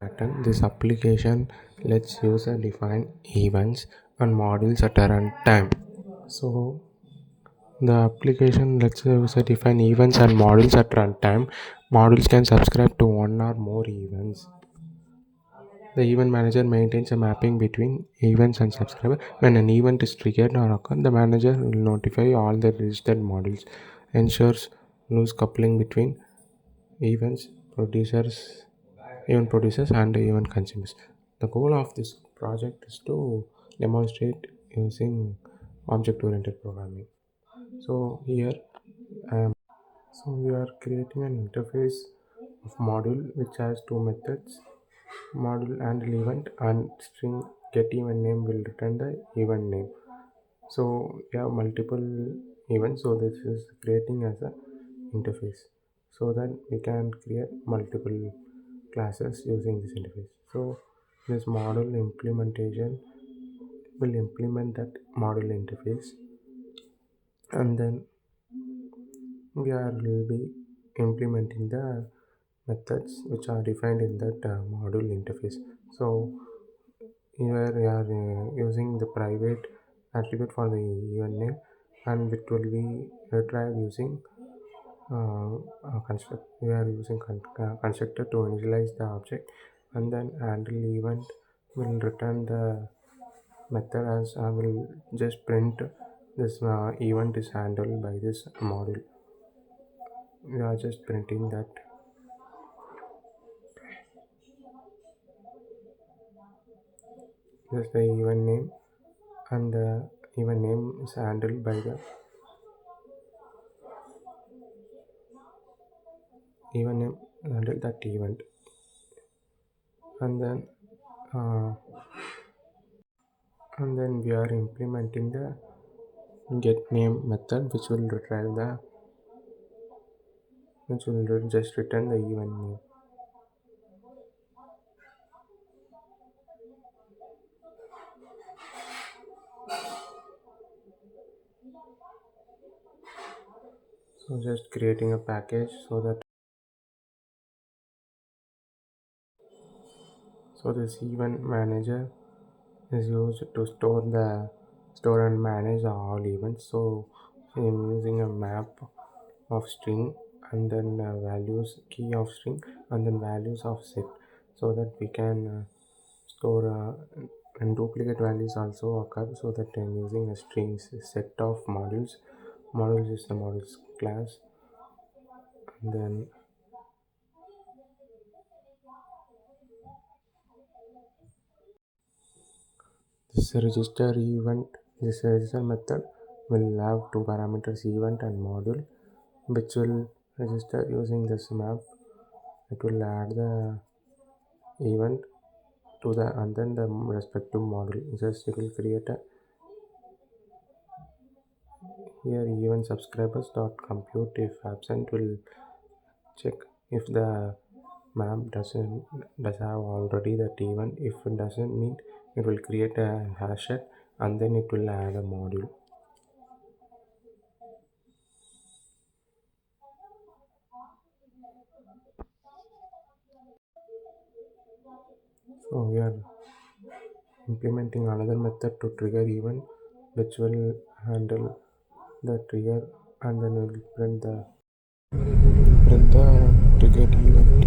pattern. This application lets user define events and modules at a runtime. So the application lets the user define events and modules at runtime. Modules can subscribe to one or more events. The event manager maintains a mapping between events and subscriber. When an event is triggered or occurred, the manager will notify all the registered modules, ensures loose coupling between events, producers, event producers, and event consumers. The goal of this project is to demonstrate using object-oriented programming. So here so we are creating an interface of module which has two methods, module handle event and string get event name will return the event name. So we have multiple events, so this is creating as a interface so that we can create multiple classes using this interface. So this model implementation will implement that model interface, and then will be implementing the methods which are defined in that module interface. So here we are using the private attribute for the event name, and it will be retrieved using construct. We are using constructor to initialize the object, and then handle event will return the method as I will just print this event is handled by this module. We are just printing that. Just the event name, and the event name is handled by the event name handle that event, and then uh, we are implementing the get name method which will retrieve the just return the event name. So just creating a package so that this event manager is used to store and manage all events. So I'm using a map of string, and then values key of string, and then values of set, so that we can store and duplicate values also occur, so that I'm using a strings set of modules is the modules class, and then this register method will have two parameters, event and module, which will register using this map. It will add the event to the and then the respective module. Just it will create a here event subscribers dot compute if absent will check if the map does have already that event. If it doesn't mean, it will create a hashet, and then it will add a module. So we are implementing another method to trigger event which will handle the trigger, and then we will print the triggered event.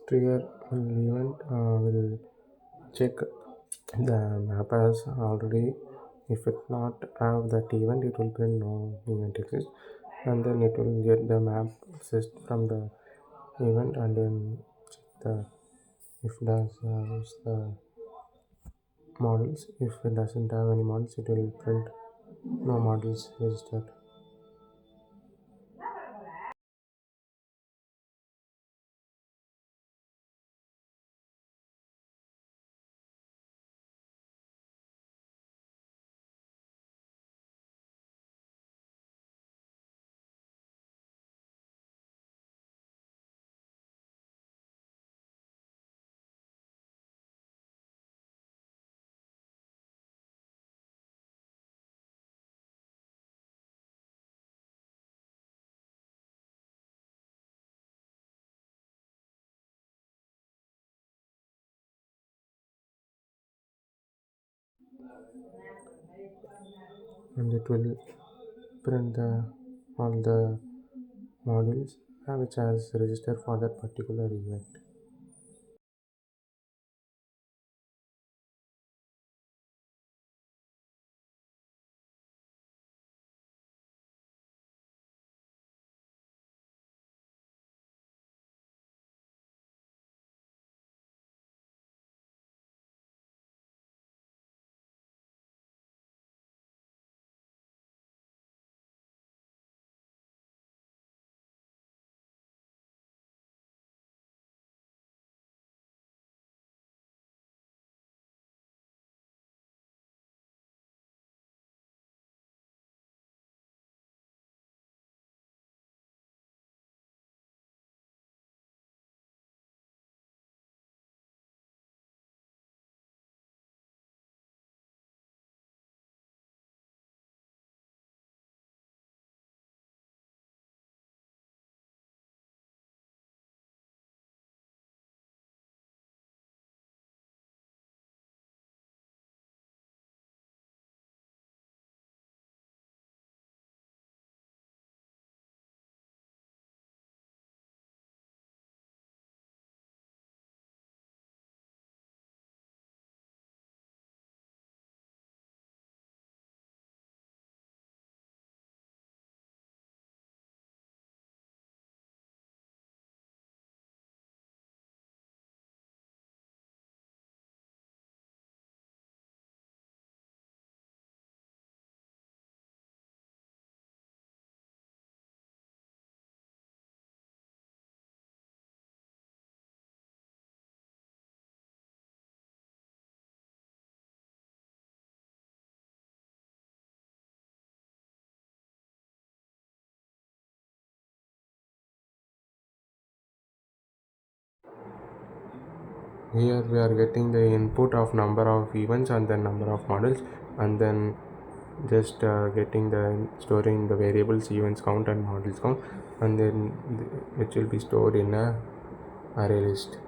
trigger event will check the map as already. If it not have that event, it will print no event exists, and then it will get the map from the event and then check the if does use the models. If it doesn't have any models, it will print no models registered. And it will print all the modules which has registered for that particular event. Here we are getting the input of number of events and then number of models, and then just getting the storing the variables events count and models count, and then which will be stored in a array list.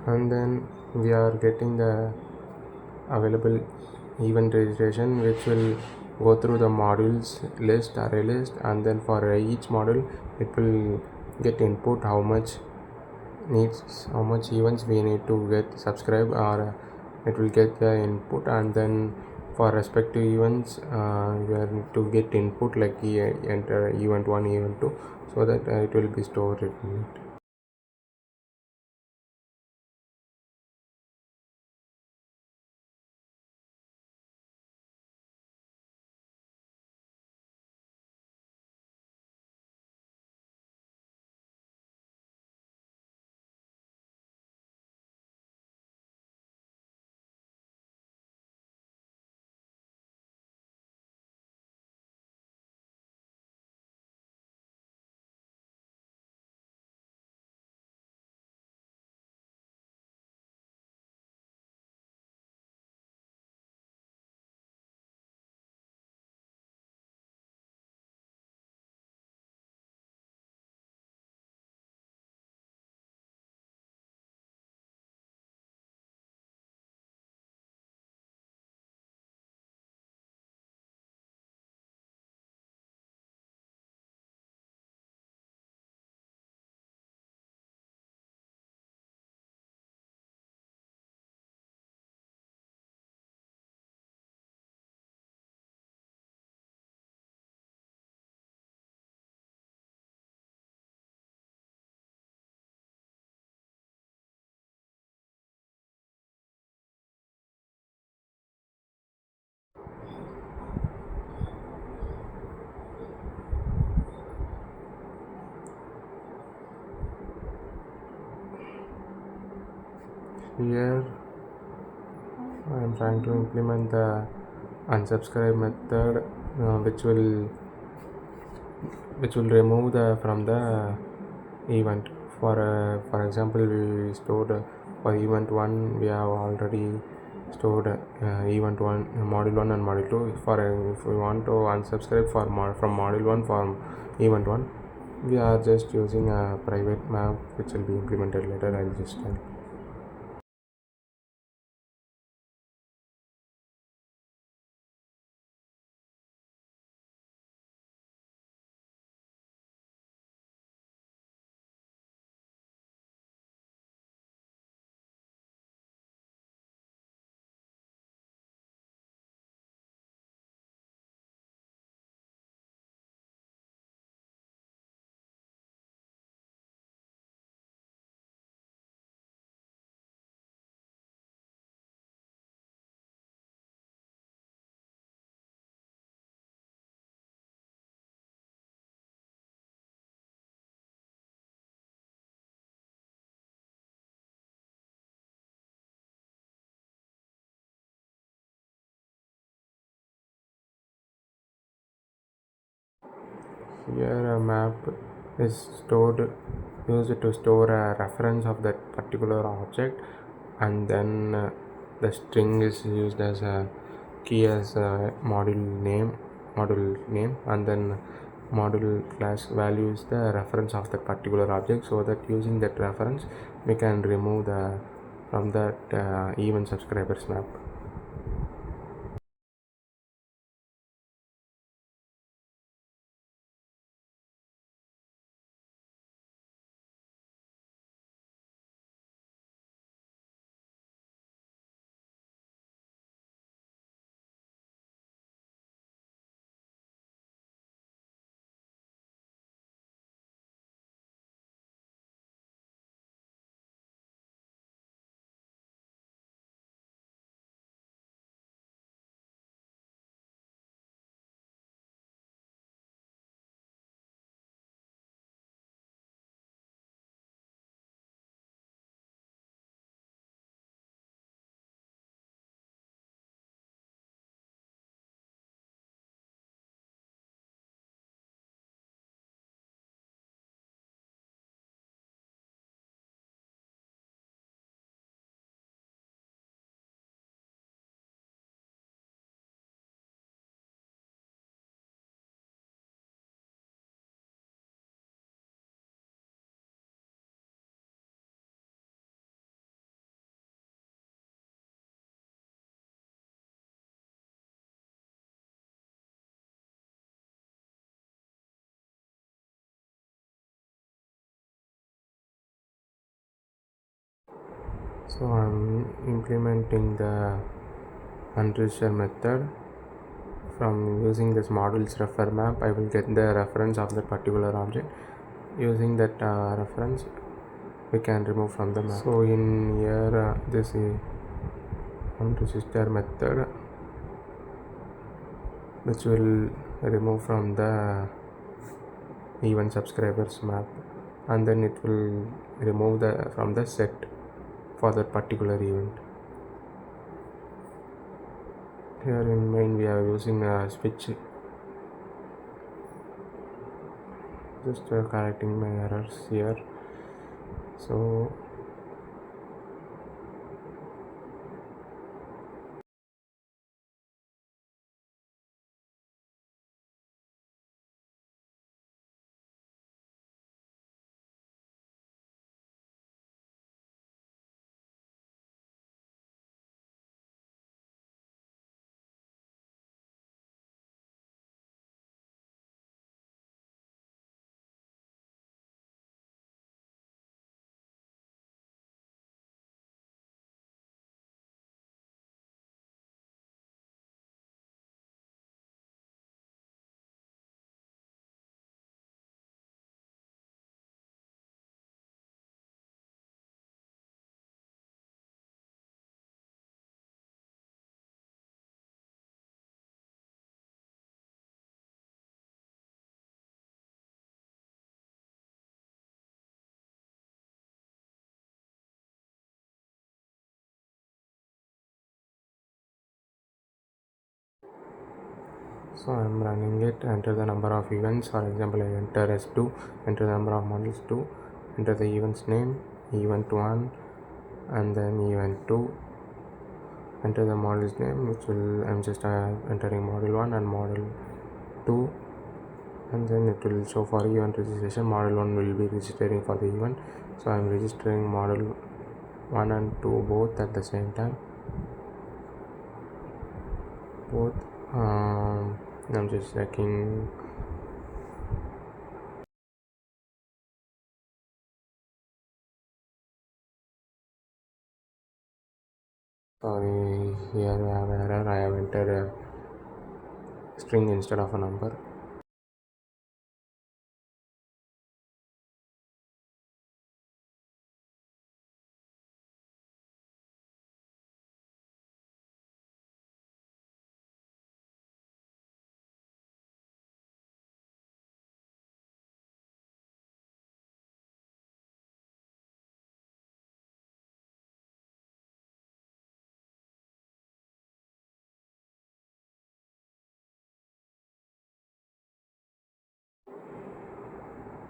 and then we are getting the available event registration, which will go through the modules list, array list, and then for each module it will get input how much events we need to get subscribed, or it will get the input, and then for respective events we are need to get input like enter event 1, event 2, so that it will be stored in it. Here I am trying to implement the unsubscribe method, which will remove the from the event. For example, we stored for event 1 we have already stored event 1, module 1 and module 2. If we want to unsubscribe from module 1 from event 1, we are just using a private map which will be implemented later. I'll just tell. Here a map is used to store a reference of that particular object, and then the string is used as a key as a module name, and then module class value is the reference of that particular object, so that using that reference we can remove the from that event subscribers map. So I'm implementing the unregister method. From using this modules refer map, I will get the reference of that particular object. Using that reference, we can remove from the map. So in here, this is unregister method, which will remove from the event subscribers map, and then it will remove the from the set for that particular event. Here in main we are using a switch. Just correcting my errors here. So I'm running it. Enter the number of events. For example, I enter S2, enter the number of models 2, enter the event's name, event 1, and then event 2, enter the model's name, which will I'm just entering model 1 and model 2, and then it will show for event registration. Model 1 will be registering for the event, so I'm registering model 1 and 2 both at the same time. Both. I'm just checking. Sorry, here I have an error. I have entered a string instead of a number.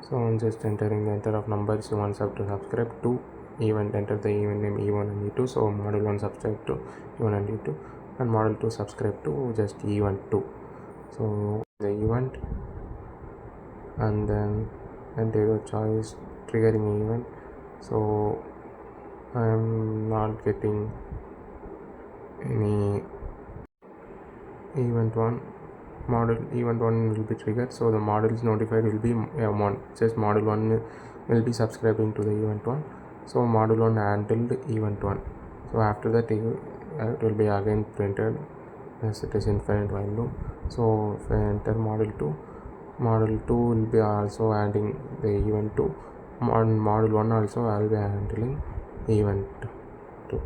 So I'm just entering the enter of numbers you want to subscribe to event. Enter the event name E1 and E2. So model 1 subscribe to E1 and E2, and model 2 subscribe to just event 2. So the event, and then enter your choice triggering event. So I'm not getting any event 1. Model event 1 will be triggered, so the model is notified will be just model 1 will be subscribing to the event 1. So model 1 handled event 1. So after that it will be again printed as it is infinite while loop. So if I enter model 2, model 2 will be also adding the event 2. Model 1 also I will be handling event 2.